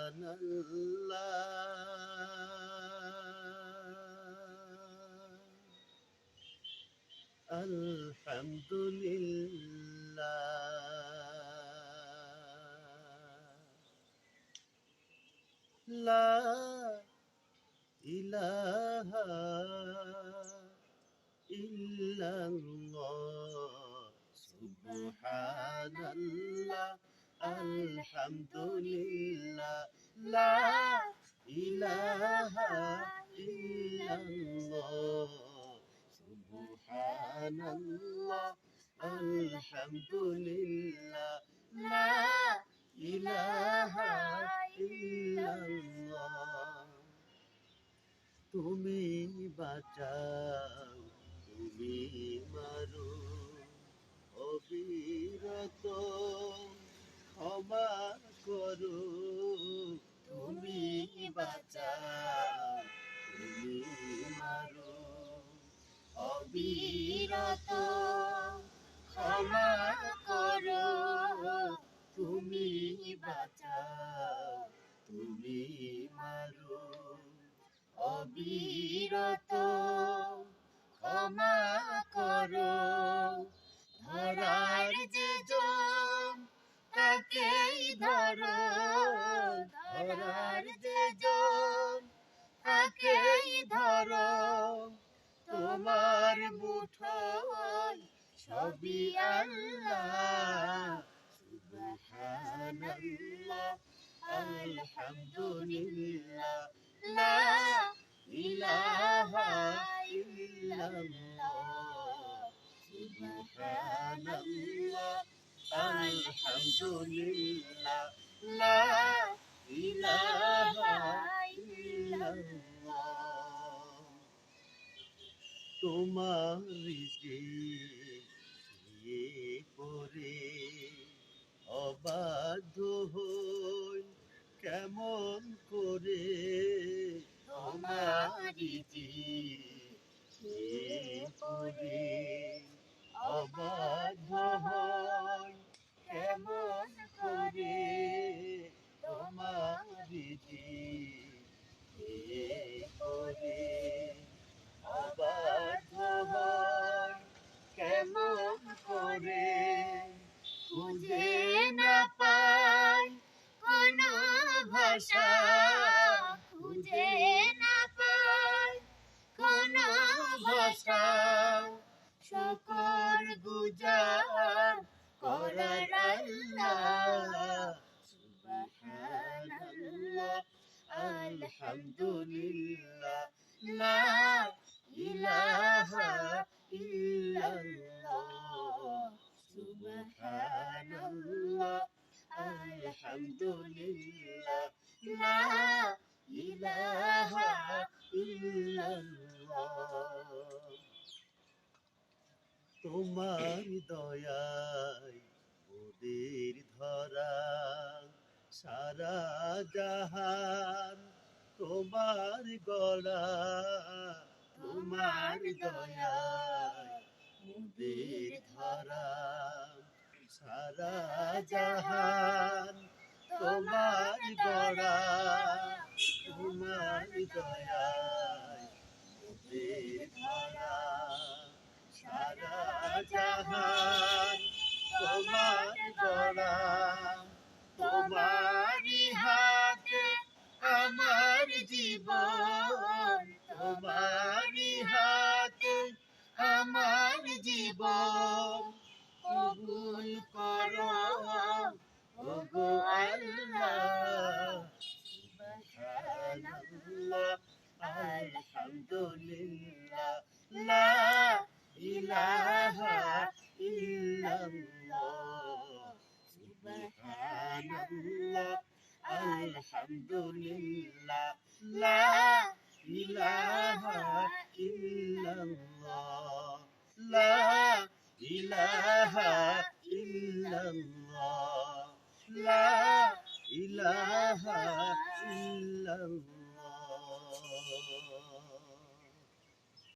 সুবহানাল্লাহ আলহামদুলিল্লাহ লা ইলাহা ইল্লাল্লাহ সুবহানাল্লাহ আলহামদুলিল্লাহ লা ইলাহা ইল্লাল্লাহ সুবহানাল্লাহ আলহামদুলিল্লাহ লা ইলাহা ইল্লাল্লাহ তুমি বাঁচাও তুমি মারো অবিরত ক্ষমা করো তুমি বাঁচাও তুমি মারো অবিরত ক্ষমা করো তুমি বাঁচাও তুমি মারো অবিরত ক্ষমা করো ধরার যে জন তাকেই ধরো ধরার যে জন তাকেই ধরো তোমার মুঠোয় সবই আল্লাহ সুবহানাল্লাহ আলহামদুলিল্লাহ লা ইলাহা ইল্লাল্লাহ সুবহানাল্লাহ আলহামদুলিল্লাহ লা ইলাহা ইল্লাল্লাহ তোমার রিজিক দিয়ে করে অবাধ্য হই কেমন করে তোমার রিজিক করে অবাধ্য হই কেমন করে তোমার রিজিক করে অবাধ্য হই কেমন করে খুঁজে না পাই কোনো ভাষা খুঁজে না পাই কোনো ভাষা শুকর গুজার করার আল্লাহ সুবহানাল্লাহ আলহামদুলিল্লাহ লা ইলাহা ইল্লাল্লাহ সুবহানাল্লাহ আলহামদুলিল্লাহ লা ইলাহা ইল্লাল্লাহ তোমার দয়ায় ওদের ধরা সারা জাহান তোমার গড়া তোমার দয়ায় ওদের ধরা সারা জাহান তোমার গড়া তোমার দয়ায় ওদের ধরা সারা জাহান তোমার গড়া তোমারই হাতে আমার জীবন তোমারই হাতে আমার জীবন কবুল করো ওগো আল্লাহ সুবহানাল্লাহ আলহামদুলিল্লাহ লা ইলাহা ইল্লাল্লাহ সুবহানাল্লাহ আলহামদুলিল্লাহ লা ইলাহা ইল্লাল্লাহ লা ইলাহা ইল্লাল্লাহ লা ইলাহা ইল্লাল্লাহ